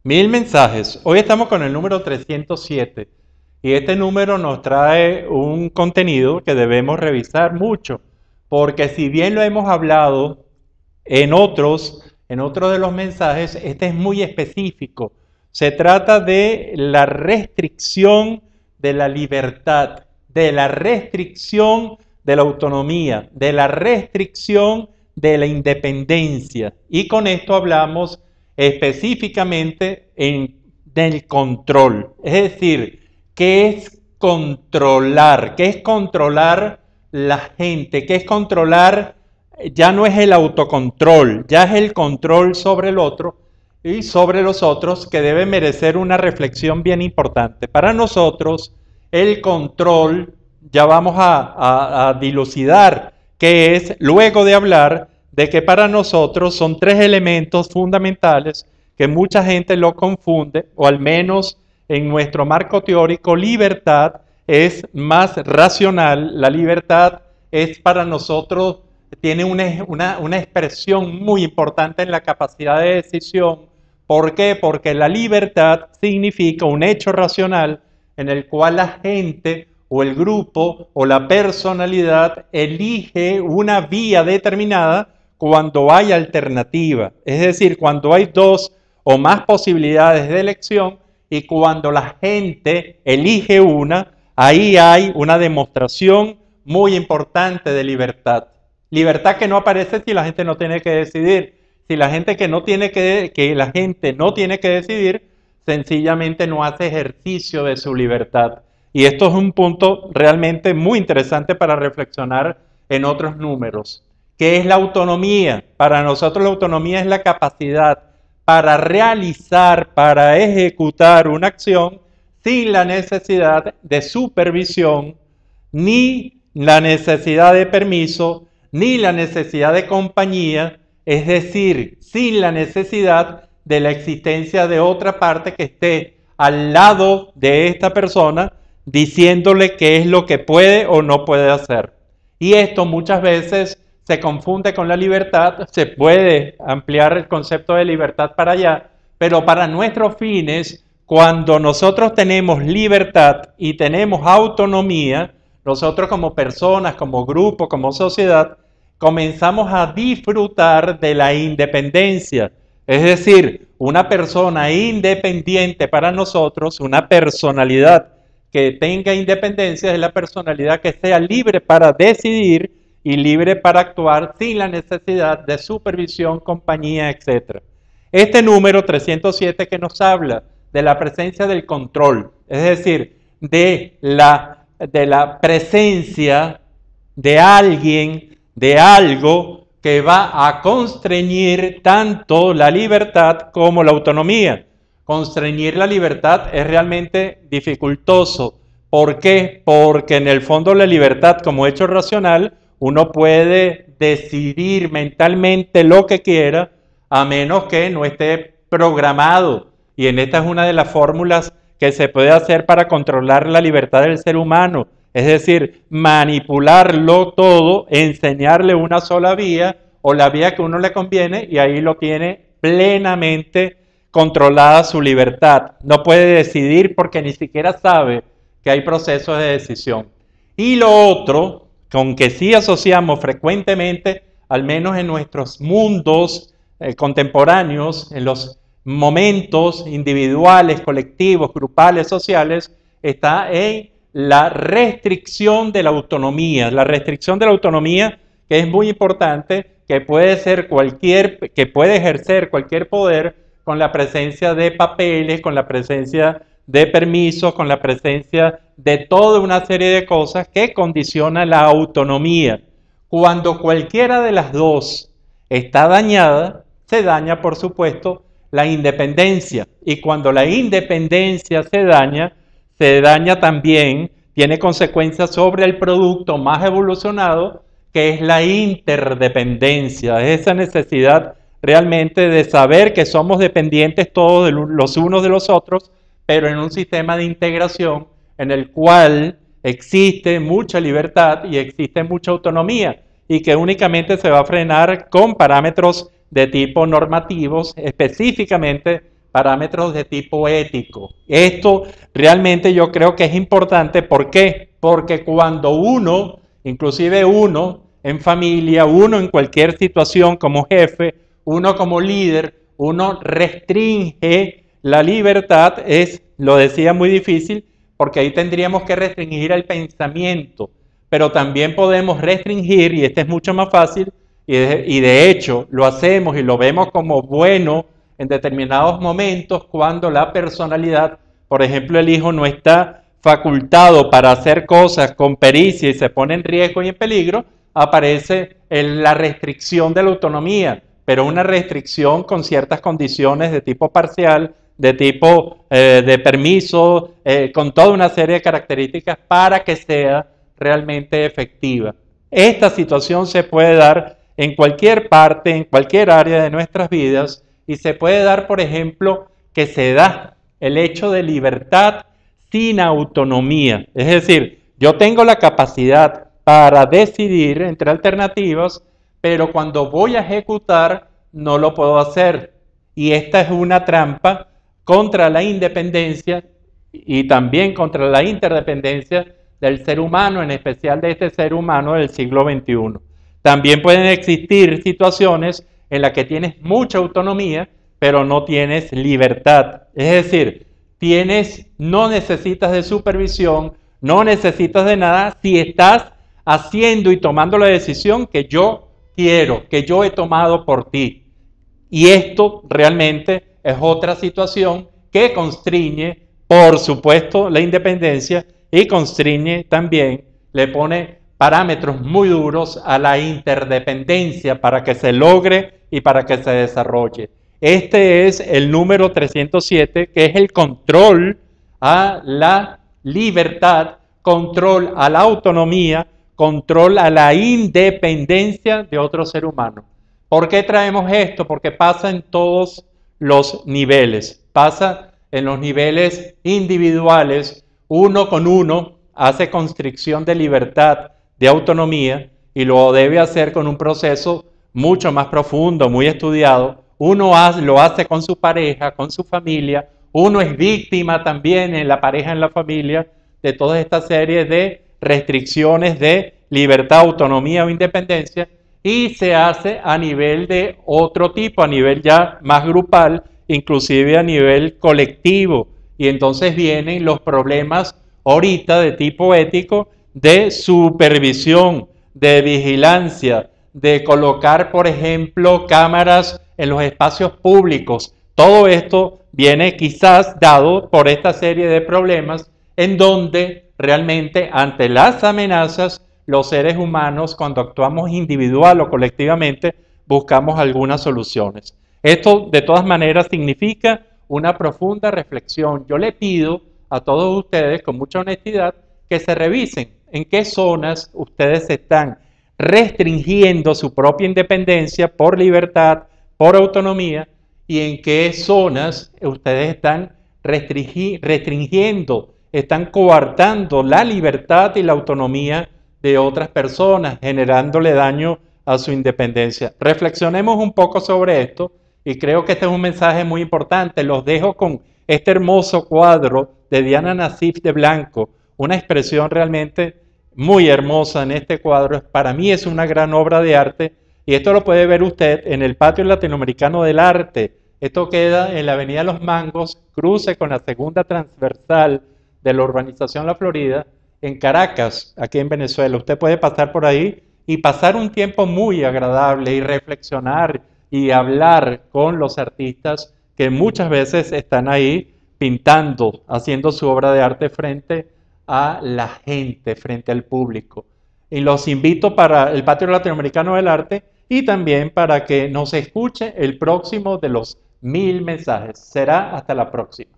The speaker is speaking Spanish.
Mil mensajes. Hoy estamos con el número 307 y este número nos trae un contenido que debemos revisar mucho, porque si bien lo hemos hablado en otros de los mensajes, este es muy específico. Se trata de la restricción de la libertad, de la restricción de la autonomía, de la restricción de la independencia. Y con esto hablamos específicamente del control. Es decir, ¿qué es controlar? ¿Qué es controlar la gente? ¿Qué es controlar? Ya no es el autocontrol, ya es el control sobre el otro y sobre los otros, que debe merecer una reflexión bien importante. Para nosotros, el control, ya vamos a dilucidar qué es, luego de hablar de que para nosotros son tres elementos fundamentales que mucha gente lo confunde, o al menos en nuestro marco teórico. Libertad es más racional, la libertad es para nosotros, tiene una expresión muy importante en la capacidad de decisión. ¿Por qué? Porque la libertad significa un hecho racional en el cual la gente o el grupo o la personalidad elige una vía determinada cuando hay alternativa. Es decir, cuando hay dos o más posibilidades de elección y cuando la gente elige una, ahí hay una demostración muy importante de libertad. Libertad que no aparece si la gente no tiene que decidir. Si la gente la gente no tiene que decidir, sencillamente no hace ejercicio de su libertad. Y esto es un punto realmente muy interesante para reflexionar en otros números. ¿Qué es la autonomía? Para nosotros la autonomía es la capacidad para realizar, para ejecutar una acción sin la necesidad de supervisión, ni la necesidad de permiso, ni la necesidad de compañía, es decir, sin la necesidad de la existencia de otra parte que esté al lado de esta persona diciéndole qué es lo que puede o no puede hacer. Y esto muchas veces se confunde con la libertad. Se puede ampliar el concepto de libertad para allá, pero para nuestros fines, cuando nosotros tenemos libertad y tenemos autonomía, nosotros como personas, como grupo, como sociedad, comenzamos a disfrutar de la independencia. Es decir, una persona independiente para nosotros, una personalidad que tenga independencia, es la personalidad que sea libre para decidir y libre para actuar sin la necesidad de supervisión, compañía, etc. Este número 307 que nos habla de la presencia del control, es decir, de la presencia de alguien, de algo que va a constreñir tanto la libertad como la autonomía. Constreñir la libertad es realmente dificultoso. ¿Por qué? Porque en el fondo la libertad como hecho racional, uno puede decidir mentalmente lo que quiera a menos que no esté programado. Y en esta es una de las fórmulas que se puede hacer para controlar la libertad del ser humano. Es decir, manipularlo todo, enseñarle una sola vía o la vía que a uno le conviene, y ahí lo tiene plenamente controlada su libertad. No puede decidir porque ni siquiera sabe que hay procesos de decisión. Y lo otro, con que sí asociamos frecuentemente, al menos en nuestros mundos contemporáneos, en los momentos individuales, colectivos, grupales, sociales, está en la restricción de la autonomía. La restricción de la autonomía, que es muy importante, que puede ejercer cualquier poder con la presencia de papeles, con la presencia de permisos, con la presencia de toda una serie de cosas que condiciona la autonomía. Cuando cualquiera de las dos está dañada, se daña, por supuesto, la independencia. Y cuando la independencia se daña también, tiene consecuencias sobre el producto más evolucionado, que es la interdependencia. Es esa necesidad realmente de saber que somos dependientes todos los unos de los otros, pero en un sistema de integración en el cual existe mucha libertad y existe mucha autonomía, y que únicamente se va a frenar con parámetros de tipo normativos, específicamente parámetros de tipo ético. Esto realmente yo creo que es importante. ¿Por qué? Porque cuando uno, inclusive uno en familia, uno en cualquier situación como jefe, uno como líder, uno restringe la libertad, lo decía, muy difícil, porque ahí tendríamos que restringir el pensamiento, pero también podemos restringir, y este es mucho más fácil, y de hecho lo hacemos y lo vemos como bueno en determinados momentos cuando la personalidad, por ejemplo, el hijo no está facultado para hacer cosas con pericia y se pone en riesgo y en peligro, aparece la restricción de la autonomía, pero una restricción con ciertas condiciones de tipo parcial, de tipo de permiso, con toda una serie de características para que sea realmente efectiva. Esta situación se puede dar en cualquier parte, en cualquier área de nuestras vidas, y se puede dar, por ejemplo, que se da el hecho de libertad sin autonomía. Es decir, yo tengo la capacidad para decidir entre alternativas, pero cuando voy a ejecutar no lo puedo hacer. Y esta es una trampa contra la independencia y también contra la interdependencia del ser humano, en especial de este ser humano del siglo XXI. También pueden existir situaciones en las que tienes mucha autonomía, pero no tienes libertad. Es decir, no necesitas de supervisión, no necesitas de nada si estás haciendo y tomando la decisión que yo quiero, que yo he tomado por ti. Y esto realmente es otra situación que constriñe, por supuesto, la independencia y constriñe también, le pone parámetros muy duros a la interdependencia para que se logre y para que se desarrolle. Este es el número 307, que es el control a la libertad, control a la autonomía, control a la independencia de otro ser humano. ¿Por qué traemos esto? Porque pasa en todos los niveles. Pasa en los niveles individuales, uno con uno hace constricción de libertad, de autonomía, y lo debe hacer con un proceso mucho más profundo, muy estudiado. Uno lo hace con su pareja, con su familia. Uno es víctima también en la pareja, en la familia, de toda esta serie de restricciones de libertad, autonomía o independencia, y se hace a nivel de otro tipo, a nivel ya más grupal, inclusive a nivel colectivo. Y entonces vienen los problemas ahorita de tipo ético, de supervisión, de vigilancia, de colocar, por ejemplo, cámaras en los espacios públicos. Todo esto viene quizás dado por esta serie de problemas en donde realmente ante las amenazas los seres humanos, cuando actuamos individual o colectivamente, buscamos algunas soluciones. Esto de todas maneras significa una profunda reflexión. Yo le pido a todos ustedes con mucha honestidad que se revisen en qué zonas ustedes están restringiendo su propia independencia por libertad, por autonomía, y en qué zonas ustedes están restringiendo, están coartando la libertad y la autonomía de otras personas, generándole daño a su independencia. Reflexionemos un poco sobre esto y creo que este es un mensaje muy importante. Los dejo con este hermoso cuadro de Diana Nassif de Blanco, una expresión realmente muy hermosa en este cuadro. Para mí es una gran obra de arte y esto lo puede ver usted en el Patio Latinoamericano del Arte. Esto queda en la Avenida Los Mangos, cruce con la segunda transversal de la urbanización La Florida, en Caracas, aquí en Venezuela. Usted puede pasar por ahí y pasar un tiempo muy agradable y reflexionar y hablar con los artistas que muchas veces están ahí pintando, haciendo su obra de arte frente a la gente, frente al público. Y los invito para el Patio Latinoamericano del Arte y también para que nos escuche el próximo de los 1000 mensajes. Será hasta la próxima.